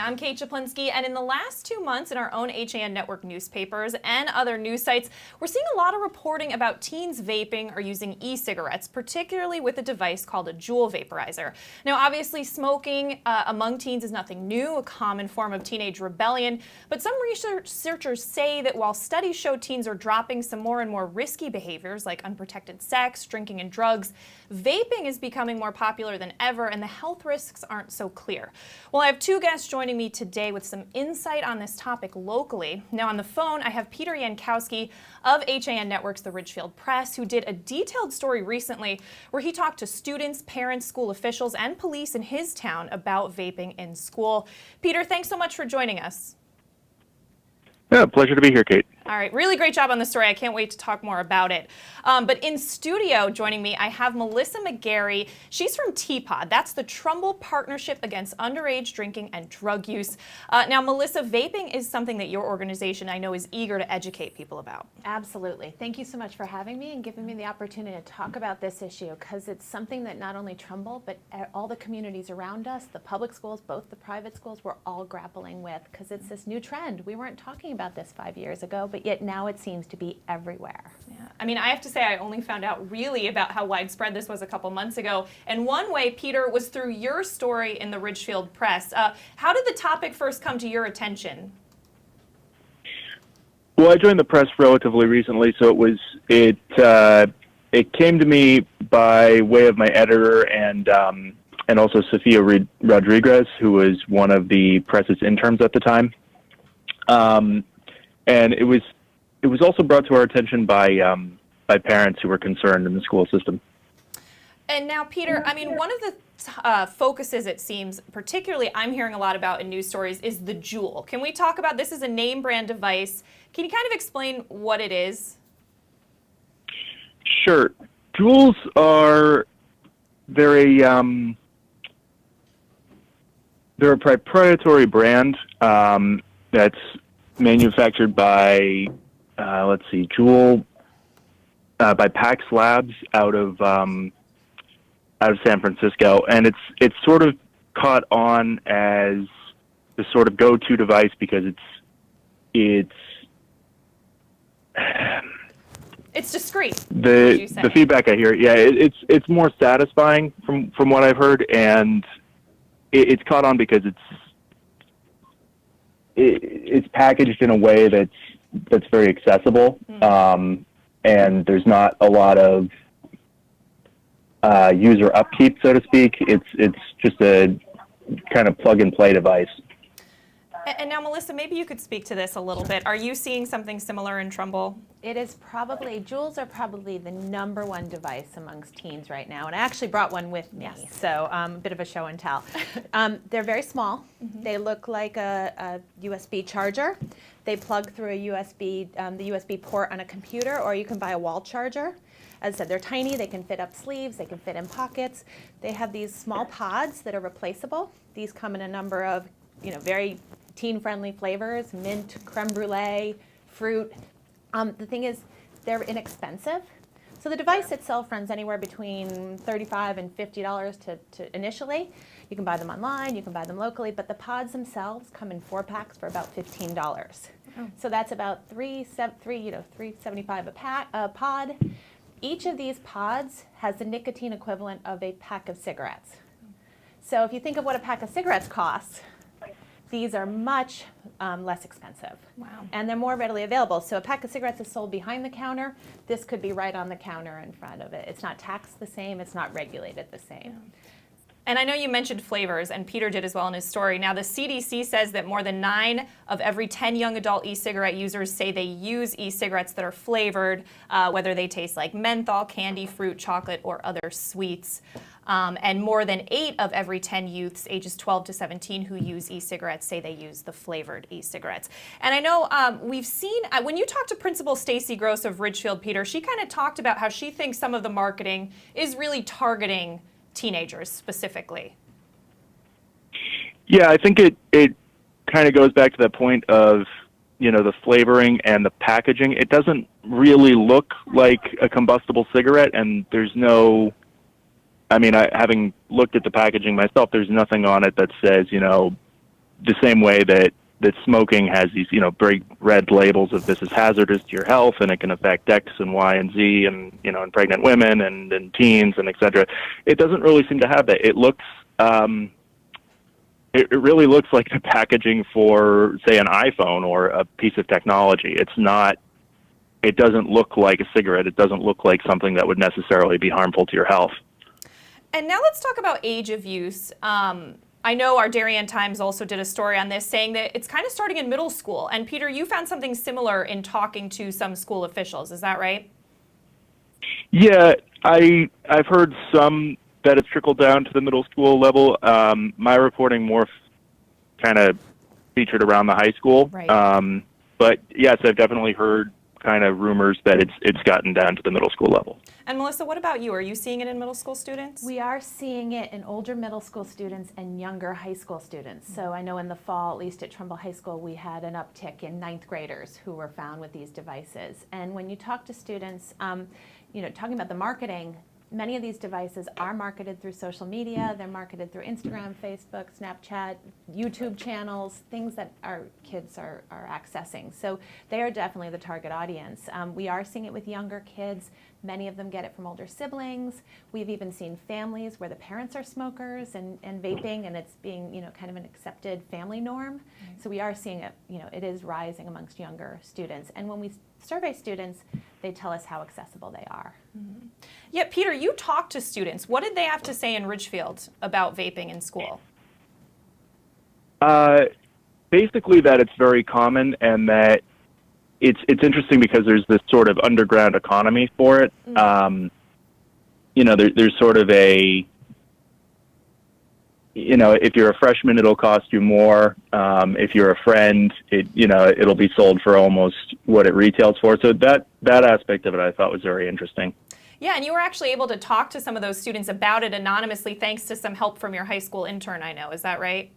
I'm Kate Chaplinsky, and in the last 2 months in our own HAN network newspapers and other news sites, we're seeing a lot of reporting about teens vaping or using e-cigarettes, particularly with a device called a Juul vaporizer. Now, obviously, smoking among teens is nothing new, a common form of teenage rebellion, but some researchers say that while studies show teens are dropping some more and more risky behaviors like unprotected sex, drinking, and drugs, vaping is becoming more popular than ever, and the health risks aren't so clear. Well, I have two guests joining me today with some insight on this topic locally. Now on the phone, I have Peter Yankowski of HAN Network's The Ridgefield Press, who did a detailed story recently where he talked to students, parents, school officials, and police in his town about vaping in school. Peter, thanks so much for joining us. Yeah, pleasure to be here, Kate. All right, really great job on the story. I can't wait to talk more about it. But in studio joining me, I have Melissa McGarry. She's from TPOD. That's the Trumbull Partnership Against Underage Drinking and Drug Use. Now, Melissa, vaping is something that your organization, I know, is eager to educate people about. Absolutely. Thank you so much for having me and giving me the opportunity to talk about this issue, because it's something that not only Trumbull, but all the communities around us, the public schools, both the private schools, we're all grappling with, because it's this new trend. We weren't talking about this 5 years ago, but yet now it seems to be everywhere. Yeah. I mean, I have to say I only found out really about how widespread this was a couple months ago. And one way, Peter, was through your story in the Ridgefield Press. How did the topic first come to your attention? Well, I joined the press relatively recently, so it came to me by way of my editor and also Sophia Rodriguez, who was one of the press's interns at the time. And it was also brought to our attention by parents who were concerned in the school system. And now, Peter, I mean, one of the focuses, it seems, particularly I'm hearing a lot about in news stories, is the Juul. Can we talk about this? Is a name brand device. Can you kind of explain what it is? Sure. Juuls they're a proprietary brand that's manufactured by, Juul, by Pax Labs out of San Francisco, and it's sort of caught on as the sort of go-to device because it's discreet. The feedback I hear, yeah, it's more satisfying from what I've heard, and it's caught on because it's packaged in a way that's very accessible, and there's not a lot of user upkeep, so to speak. It's just a kind of plug-and-play device. And now, Melissa, maybe you could speak to this a little bit. Are you seeing something similar in Trumbull? It is probably, Juuls are probably the #1 device amongst teens right now. And I actually brought one with me, yes. So a bit of a show and tell. They're very small. They look like a USB charger. They plug through a USB, the USB port on a computer, or you can buy a wall charger. As I said, they're tiny. They can fit up sleeves. They can fit in pockets. They have these small pods that are replaceable. These come in a number of, very teen-friendly flavors: mint, creme brulee, fruit. The thing is, they're inexpensive. So the device itself runs anywhere between $35 and $50 to initially. You can buy them online, you can buy them locally, but the pods themselves come in 4-packs for about $15. Oh. So that's about $3.75 a pod. Each of these pods has the nicotine equivalent of a pack of cigarettes. So if you think of what a pack of cigarettes costs, these are much less expensive. Wow. And they're more readily available. So a pack of cigarettes is sold behind the counter. This could be right on the counter in front of it. It's not taxed the same. It's not regulated the same. Yeah. And I know you mentioned flavors, and Peter did as well in his story. Now, the CDC says that more than 9 of every 10 young adult e-cigarette users say they use e-cigarettes that are flavored, whether they taste like menthol, candy, fruit, chocolate, or other sweets. And more than 8 of every 10 youths ages 12 to 17 who use e-cigarettes say they use the flavored e-cigarettes. And I know we've seen, when you talked to Principal Stacy Gross of Ridgefield, Peter, she kind of talked about how she thinks some of the marketing is really targeting teenagers specifically. Yeah, I think it kind of goes back to that point of, the flavoring and the packaging. It doesn't really look like a combustible cigarette, and there's no, having looked at the packaging myself, there's nothing on it that says, the same way that smoking has these, big red labels of this is hazardous to your health and it can affect X and Y and Z and, in pregnant women and teens and et cetera. It doesn't really seem to have that. It looks, it really looks like the packaging for, say, an iPhone or a piece of technology. It doesn't look like a cigarette. It doesn't look like something that would necessarily be harmful to your health. And now let's talk about age of use. I know our Darien Times also did a story on this saying that it's kind of starting in middle school. And Peter, you found something similar in talking to some school officials. Is that right? Yeah, I've heard some that it's trickled down to the middle school level. My reporting more kind of featured around the high school. Right. But yes, I've definitely heard kind of rumors that it's gotten down to the middle school level. And Melissa, what about you? Are you seeing it in middle school students? We are seeing it in older middle school students and younger high school students. So I know in the fall, at least at Trumbull High School, we had an uptick in ninth graders who were found with these devices. And when you talk to students, talking about the marketing, many of these devices are marketed through social media. They're marketed through Instagram, Facebook, Snapchat, YouTube channels, things that our kids are accessing. So they are definitely the target audience. We are seeing it with younger kids. Many of them get it from older siblings. We've even seen families where the parents are smokers and vaping, and it's being, kind of an accepted family norm. Right. So we are seeing it, it is rising amongst younger students. And when we survey students, they tell us how accessible they are. Mm-hmm. Yeah, Peter, you talked to students. What did they have to say in Ridgefield about vaping in school? Basically that it's very common and that it's interesting because there's this sort of underground economy for it. Mm-hmm. There's sort of a, if you're a freshman, it'll cost you more. If you're a friend, it'll be sold for almost what it retails for. So that aspect of it I thought was very interesting. Yeah, and you were actually able to talk to some of those students about it anonymously thanks to some help from your high school intern, I know. Is that right?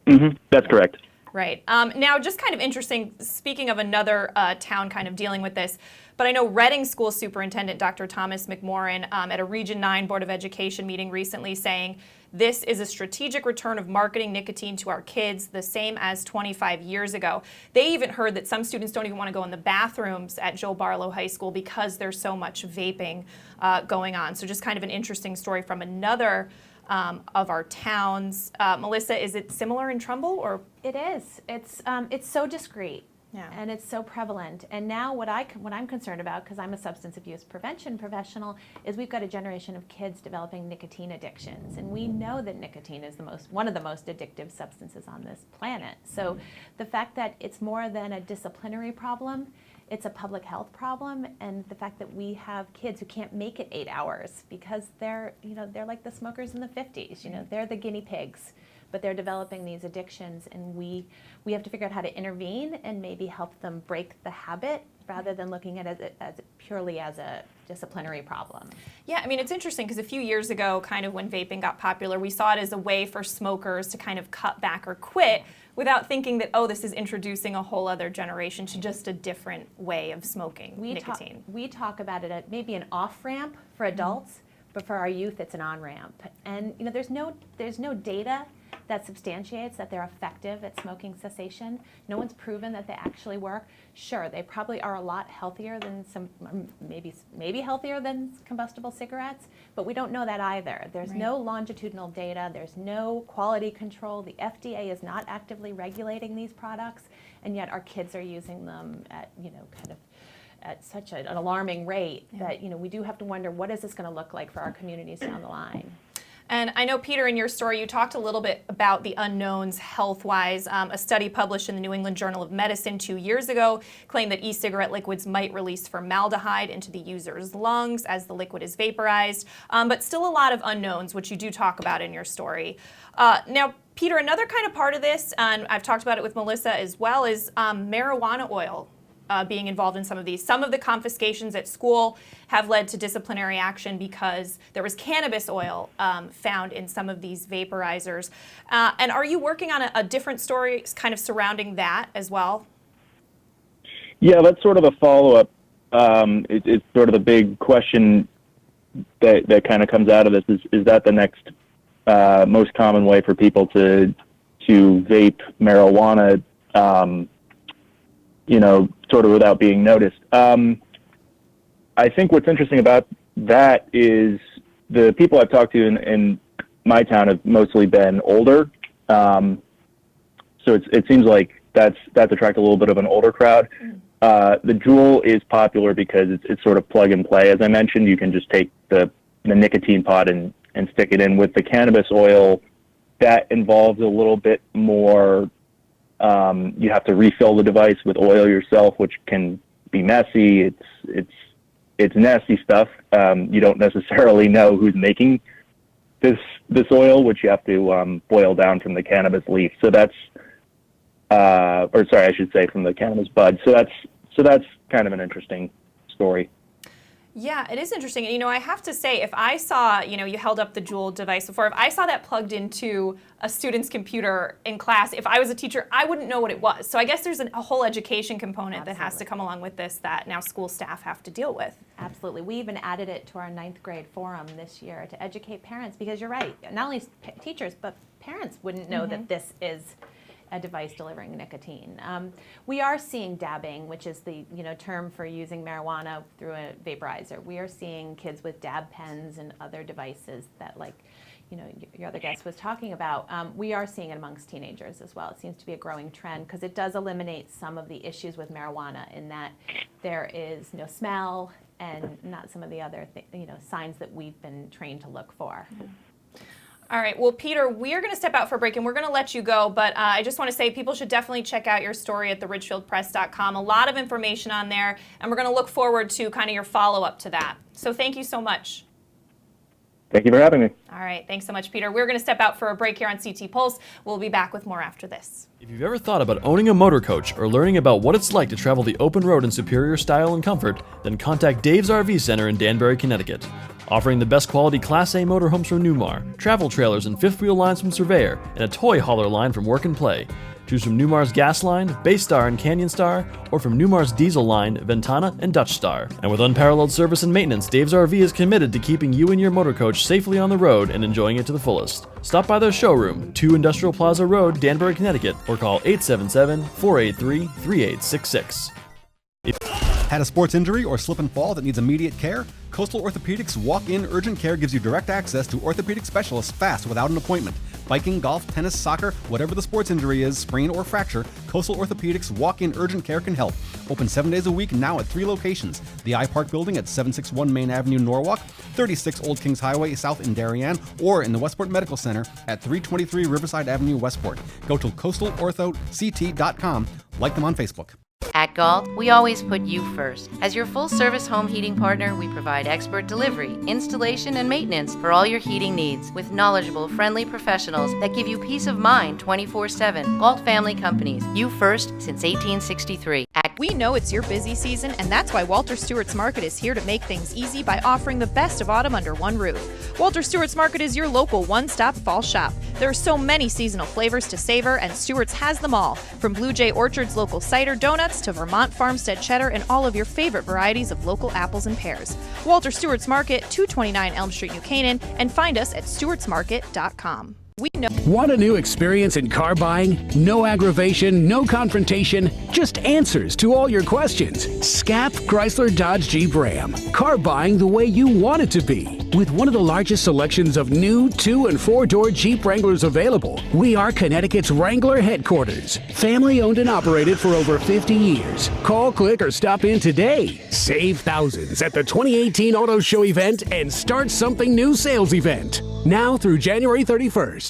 Mm-hmm. That's correct. Right. Now, just kind of interesting, speaking of another town kind of dealing with this, but I know Reading School Superintendent Dr. Thomas McMorran at a Region 9 Board of Education meeting recently saying, this is a strategic return of marketing nicotine to our kids, the same as 25 years ago. They even heard that some students don't even want to go in the bathrooms at Joe Barlow High School because there's so much vaping going on. So just kind of an interesting story from another of our towns. Melissa, is it similar in Trumbull, or? It is. It's so discreet. Yeah. And it's so prevalent. And now what I'm concerned about, because I'm a substance abuse prevention professional, is we've got a generation of kids developing nicotine addictions. And we know that nicotine is one of the most addictive substances on this planet. So the fact that it's more than a disciplinary problem, it's a public health problem, and the fact that we have kids who can't make it 8 hours because they're like the smokers in the 50s, they're the guinea pigs, but they're developing these addictions, and we have to figure out how to intervene and maybe help them break the habit rather than looking at it as purely as a disciplinary problem. Yeah, I mean, it's interesting because a few years ago, kind of when vaping got popular, we saw it as a way for smokers to kind of cut back or quit without thinking that, oh, this is introducing a whole other generation to just a different way of smoking nicotine. We talk about it as maybe an off-ramp for adults, but for our youth, it's an on-ramp. And there's no data that substantiates that they're effective at smoking cessation. No one's proven that they actually work. Sure, they probably are a lot healthier than maybe healthier than combustible cigarettes, but we don't know that either. There's no longitudinal data. There's no quality control. The FDA is not actively regulating these products, and yet our kids are using them at kind of at such an alarming rate that we do have to wonder, what is this going to look like for our communities down the line? And I know, Peter, in your story, you talked a little bit about the unknowns health-wise. A study published in the New England Journal of Medicine 2 years ago claimed that e-cigarette liquids might release formaldehyde into the user's lungs as the liquid is vaporized, but still a lot of unknowns, which you do talk about in your story. Now, Peter, another kind of part of this, and I've talked about it with Melissa as well, is marijuana oil. Being involved in some of these. Some of the confiscations at school have led to disciplinary action because there was cannabis oil found in some of these vaporizers. And are you working on a different story kind of surrounding that as well? Yeah, that's sort of a follow-up. It's sort of the big question that kind of comes out of this is that the next most common way for people to to vape marijuana, sort of without being noticed. I think what's interesting about that is the people I've talked to in my town have mostly been older. So it seems like that's attracted a little bit of an older crowd. The Juul is popular because it's sort of plug and play. As I mentioned, you can just take the nicotine pod and stick it in. With the cannabis oil, that involves a little bit more. You have to refill the device with oil yourself, which can be messy. It's nasty stuff. You don't necessarily know who's making this oil, which you have to boil down from the cannabis leaf. So that's, or sorry, I should say from the cannabis bud. So that's kind of an interesting story. Yeah, it is interesting. And, I have to say, if I saw, you held up the Juul device before, if I saw that plugged into a student's computer in class, if I was a teacher, I wouldn't know what it was. So I guess there's a whole education component that has to come along with this that now school staff have to deal with. Absolutely. We even added it to our 9th grade forum this year to educate parents, because you're right, not only teachers, but parents wouldn't know that this is a device delivering nicotine. We are seeing dabbing, which is the term for using marijuana through a vaporizer. We are seeing kids with dab pens and other devices that, like your other guest was talking about. We are seeing it amongst teenagers as well. It seems to be a growing trend because it does eliminate some of the issues with marijuana in that there is no smell and not some of the other signs that we've been trained to look for. All right. Well, Peter, we are going to step out for a break, and we're going to let you go. But I just want to say people should definitely check out your story at theridgefieldpress.com. A lot of information on there, and we're going to look forward to kind of your follow-up to that. So thank you so much. Thank you for having me. All right. Thanks so much, Peter. We're going to step out for a break here on CT Pulse. We'll be back with more after this. If you've ever thought about owning a motor coach or learning about what it's like to travel the open road in superior style and comfort, then contact Dave's RV Center in Danbury, Connecticut. Offering the best quality Class A motorhomes from Newmar, travel trailers and fifth wheel lines from Surveyor, and a toy hauler line from Work and Play. Choose from Newmar's Gas Line, Baystar and Canyon Star, or from Newmar's Diesel Line, Ventana and Dutch Star. And with unparalleled service and maintenance, Dave's RV is committed to keeping you and your motor coach safely on the road and enjoying it to the fullest. Stop by their showroom, 2 Industrial Plaza Road, Danbury, Connecticut, or call 877-483-3866. Had a sports injury or slip and fall that needs immediate care? Coastal Orthopedics Walk-In Urgent Care gives you direct access to orthopedic specialists fast without an appointment. Biking, golf, tennis, soccer, whatever the sports injury is, sprain or fracture, Coastal Orthopedics Walk-In Urgent Care can help. Open 7 days a week now at 3 locations. The iPark Building at 761 Main Avenue, Norwalk, 36 Old Kings Highway South in Darien, or in the Westport Medical Center at 323 Riverside Avenue, Westport. Go to coastalorthoct.com. Like them on Facebook. At Galt, we always put you first. As your full-service home heating partner, we provide expert delivery, installation, and maintenance for all your heating needs with knowledgeable, friendly professionals that give you peace of mind 24/7. Galt Family Companies, you first since 1863. We know it's your busy season, and that's why Walter Stewart's Market is here to make things easy by offering the best of autumn under one roof. Walter Stewart's Market is your local one-stop fall shop. There are so many seasonal flavors to savor, and Stewart's has them all, from Blue Jay Orchard's local cider donuts to Vermont Farmstead cheddar and all of your favorite varieties of local apples and pears. Walter Stewart's Market, 229 Elm Street, New Canaan, and find us at stewartsmarket.com. We know. Want a new experience in car buying? No aggravation, no confrontation, just answers to all your questions. SCAP Chrysler Dodge Jeep Ram. Car buying the way you want it to be. With one of the largest selections of new 2- and 4-door Jeep Wranglers available, we are Connecticut's Wrangler headquarters. Family owned and operated for over 50 years. Call, click, or stop in today. Save thousands at the 2018 Auto Show event and start something new sales event. Now through January 31st.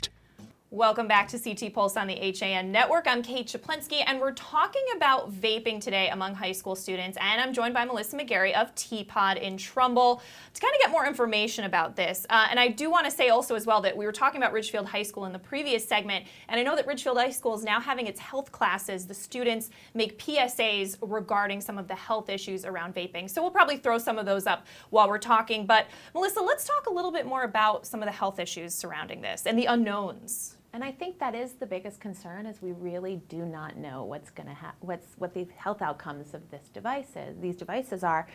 Welcome back to CT Pulse on the HAN Network. I'm Kate Chaplinsky, and we're talking about vaping today among high school students. And I'm joined by Melissa McGarry of T-Pod in Trumbull to kind of get more information about this. And I do want to say also as well that we were talking about Ridgefield High School in the previous segment, and I know that Ridgefield High School is now having its health classes. The students make PSAs regarding some of the health issues around vaping. So we'll probably throw some of those up while we're talking. But Melissa, let's talk a little bit more about some of the health issues surrounding this and the unknowns. And I think that is the biggest concern, is we really do not know what's going to what the health outcomes of this device is. These devices are,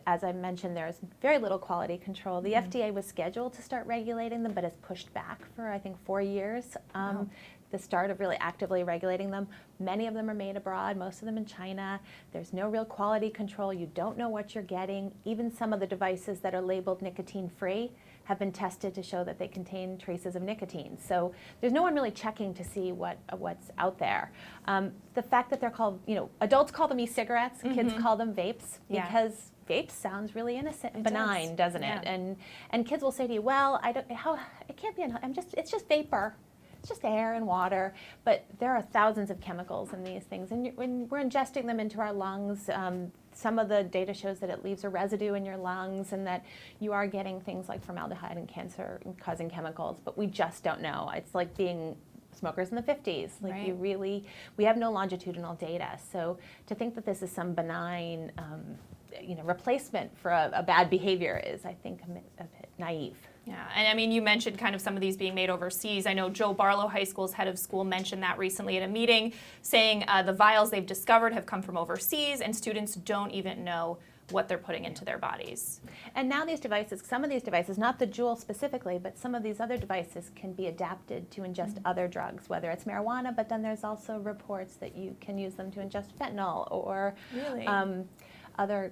as I mentioned, there's very little quality control. The FDA was scheduled to start regulating them, but has pushed back for I think 4 years. the start of really actively regulating them. Many of them are made abroad, most of them in China. There's no real quality control. You don't know what you're getting. Even some of the devices that are labeled nicotine-free have been tested to show that they contain traces of nicotine. So there's no one really checking to see what's out there. The fact that they're called, adults call them e-cigarettes, kids call them vapes, because vape sounds really innocent and benign, doesn't it? And kids will say to you, well, it can't be, it's just vapor. It's just air and water, but there are thousands of chemicals in these things, and when we're ingesting them into our lungs, some of the data shows that it leaves a residue in your lungs and that you are getting things like formaldehyde and cancer-causing chemicals, but we just don't know. It's like being smokers in the 50s. Like we have no longitudinal data. So to think that this is some benign replacement for a bad behavior is, I think, a bit naive. Yeah, and I mean, you mentioned kind of some of these being made overseas. I know Joe Barlow High School's head of school mentioned that recently at a meeting, saying the vials they've discovered have come from overseas, and students don't even know what they're putting into their bodies. And now these devices, some of these devices, not the Juul specifically, but some of these other devices can be adapted to ingest other drugs, whether it's marijuana, but then there's also reports that you can use them to ingest fentanyl or other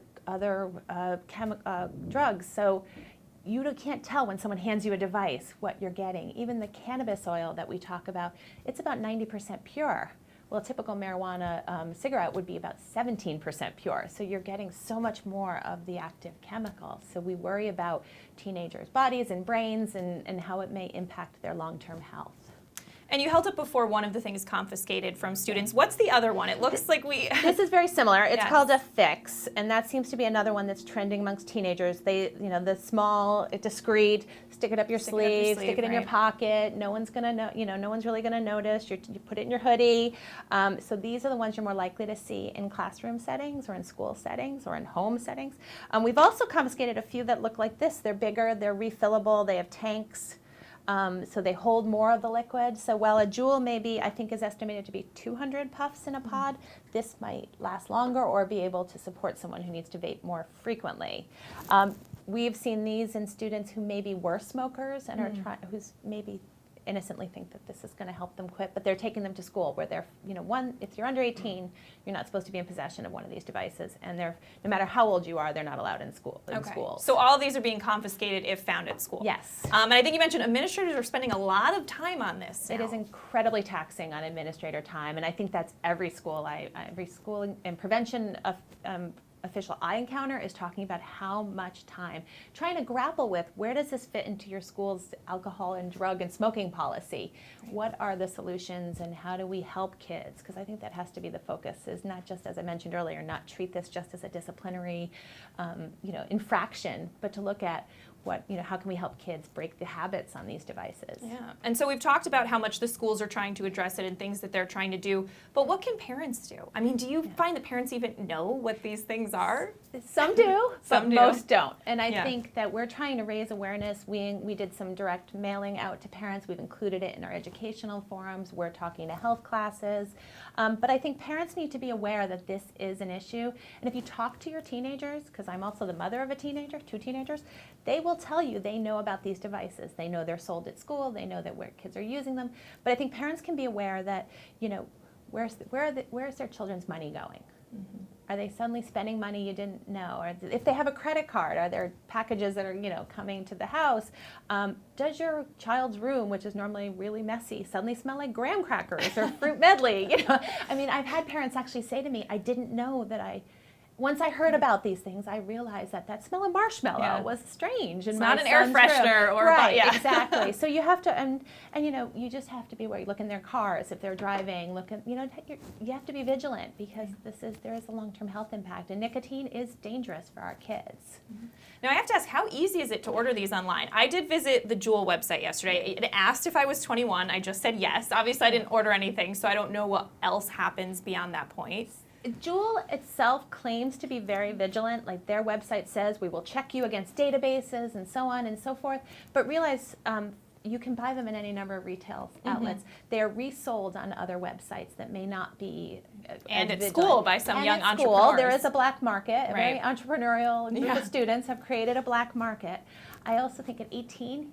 drugs. So you can't tell when someone hands you a device what you're getting. Even the cannabis oil that we talk about, it's about 90% pure. Well, a typical marijuana cigarette would be about 17% pure. So you're getting so much more of the active chemical. So we worry about teenagers' bodies and brains and how it may impact their long-term health. And you held up before one of the things confiscated from students. What's the other one? It looks like This is very similar. It's called a fix, and that seems to be another one that's trending amongst teenagers. They, the small, discreet, stick it up your sleeve, stick it in your pocket. No one's gonna know. No one's really gonna notice. You put it in your hoodie. So these are the ones you're more likely to see in classroom settings, or in school settings, or in home settings. We've also confiscated a few that look like this. They're bigger. They're refillable. They have tanks. So they hold more of the liquid. So while a Juul maybe, I think, is estimated to be 200 puffs in a pod, this might last longer or be able to support someone who needs to vape more frequently. We've seen these in students who maybe were smokers and are who's maybe innocently think that this is going to help them quit, but they're taking them to school where they're, if you're under 18, you're not supposed to be in possession of one of these devices, and no matter how old you are, they're not allowed in school. So all of these are being confiscated if found at school. Yes. And I think you mentioned administrators are spending a lot of time on this now. It is incredibly taxing on administrator time, and I think that's every school. Every school and prevention of official I encounter is talking about how much time trying to grapple with where does this fit into your school's alcohol and drug and smoking policy. What are the solutions and how do we help kids? Because I think that has to be the focus, is not just, as I mentioned earlier, not treat this just as a disciplinary infraction, but to look at how can we help kids break the habits on these devices? Yeah, and so we've talked about how much the schools are trying to address it and things that they're trying to do, but what can parents do? I mean, do you find that parents even know what these things are? Some do, Some do. Most don't. And I think that we're trying to raise awareness. We did some direct mailing out to parents. We've included it in our educational forums. We're talking to health classes. But I think parents need to be aware that this is an issue. And if you talk to your teenagers, because I'm also the mother of a teenager, 2 teenagers, they will tell you they know about these devices. They know they're sold at school. They know that where kids are using them. But I think parents can be aware that, where's their children's money going? Are they suddenly spending money you didn't know? Or if they have a credit card, are there packages that are coming to the house? Does your child's room, which is normally really messy, suddenly smell like graham crackers or fruit medley? I mean, I've had parents actually say to me, I didn't know that once I heard about these things, I realized that smell of marshmallow was strange. It's not an air freshener or right, exactly. So you have to, and you just have to be aware. You look in their cars if they're driving. You have to be vigilant because there is a long-term health impact, and nicotine is dangerous for our kids. Now I have to ask, how easy is it to order these online? I did visit the Juul website yesterday. It asked if I was 21. I just said yes. Obviously, I didn't order anything, so I don't know what else happens beyond that point. Juul itself claims to be very vigilant. Like their website says, we will check you against databases and so on and so forth. But realize you can buy them in any number of retail outlets. They are resold on other websites that may not be and at vigilant. School by some young at school, entrepreneurs. There is a black market. A very entrepreneurial group of students have created a black market. I also think at 18,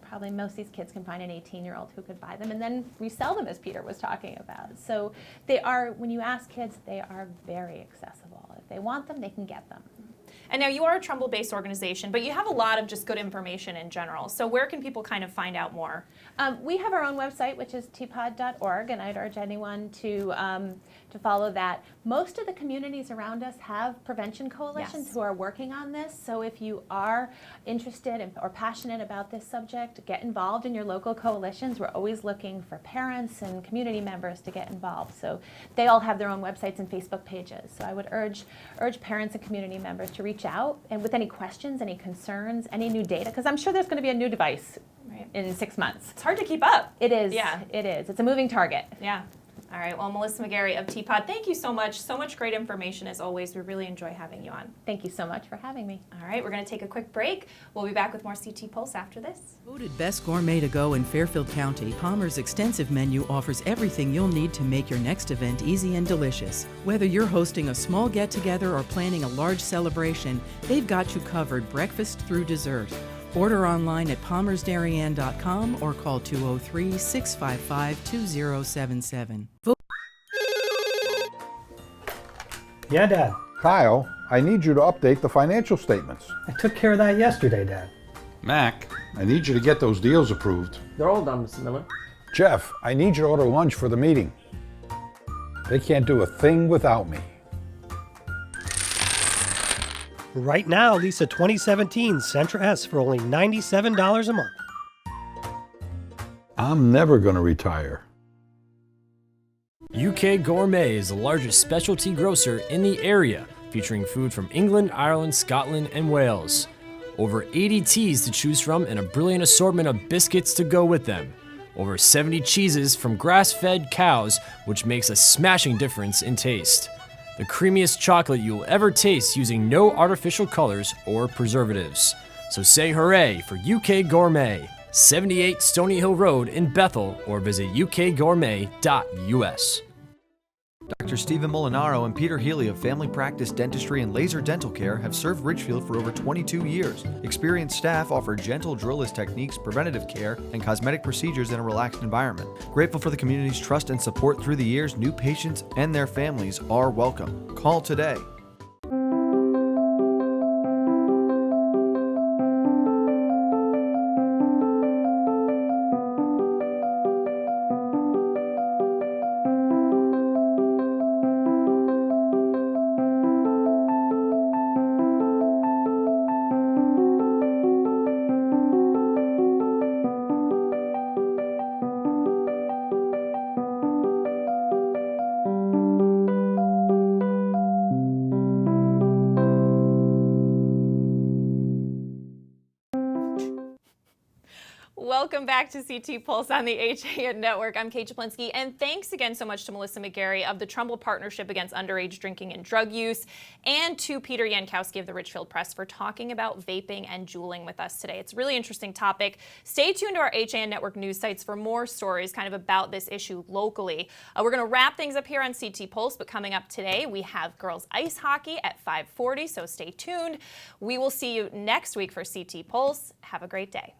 probably most of these kids can find an 18-year-old who could buy them and then resell them, as Peter was talking about. So they are, when you ask kids, they are very accessible. If they want them, they can get them. And now you are a Trumbull-based organization, but you have a lot of just good information in general. So where can people kind of find out more? We have our own website, which is tpod.org, and I'd urge anyone to follow that. Most of the communities around us have prevention coalitions who are working on this. So if you are interested or passionate about this subject, get involved in your local coalitions. We're always looking for parents and community members to get involved. So they all have their own websites and Facebook pages. So I would urge parents and community members to reach out and with any questions, any concerns, any new data, because I'm sure there's going to be a new device in 6 months. It's hard to keep up. It is. Yeah. It is. It's a moving target. Yeah. All right. Well, Melissa McGarry of TPOD, thank you so much. So much great information as always. We really enjoy having you on. Thank you so much for having me. All right. We're going to take a quick break. We'll be back with more CT Pulse after this. Voted Best Gourmet to Go in Fairfield County, Palmer's extensive menu offers everything you'll need to make your next event easy and delicious. Whether you're hosting a small get-together or planning a large celebration, they've got you covered breakfast through dessert. Order online at palmersdarien.com or call 203-655-2077. Yeah, Dad. Kyle, I need you to update the financial statements. I took care of that yesterday, Dad. Mac, I need you to get those deals approved. They're all done, Mr. Miller. Jeff, I need you to order lunch for the meeting. They can't do a thing without me. Right now, lease a 2017 Sentra S for only $97 a month. I'm never going to retire. UK Gourmet is the largest specialty grocer in the area, featuring food from England, Ireland, Scotland, and Wales. Over 80 teas to choose from and a brilliant assortment of biscuits to go with them. Over 70 cheeses from grass-fed cows, which makes a smashing difference in taste. The creamiest chocolate you'll ever taste using no artificial colors or preservatives. So say hooray for UK Gourmet, 78 Stony Hill Road in Bethel, or visit ukgourmet.us. Dr. Stephen Molinaro and Peter Healy of Family Practice Dentistry and Laser Dental Care have served Ridgefield for over 22 years. Experienced staff offer gentle drillless techniques, preventative care, and cosmetic procedures in a relaxed environment. Grateful for the community's trust and support through the years, new patients and their families are welcome. Call today. Welcome back to CT Pulse on the HAN Network. I'm Kate Chaplinsky, and thanks again so much to Melissa McGarry of the Trumbull Partnership Against Underage Drinking and Drug Use, and to Peter Yankowski of the Ridgefield Press for talking about vaping and juuling with us today. It's a really interesting topic. Stay tuned to our HAN Network news sites for more stories kind of about this issue locally. We're going to wrap things up here on CT Pulse, but coming up today, we have girls ice hockey at 5:40, so stay tuned. We will see you next week for CT Pulse. Have a great day.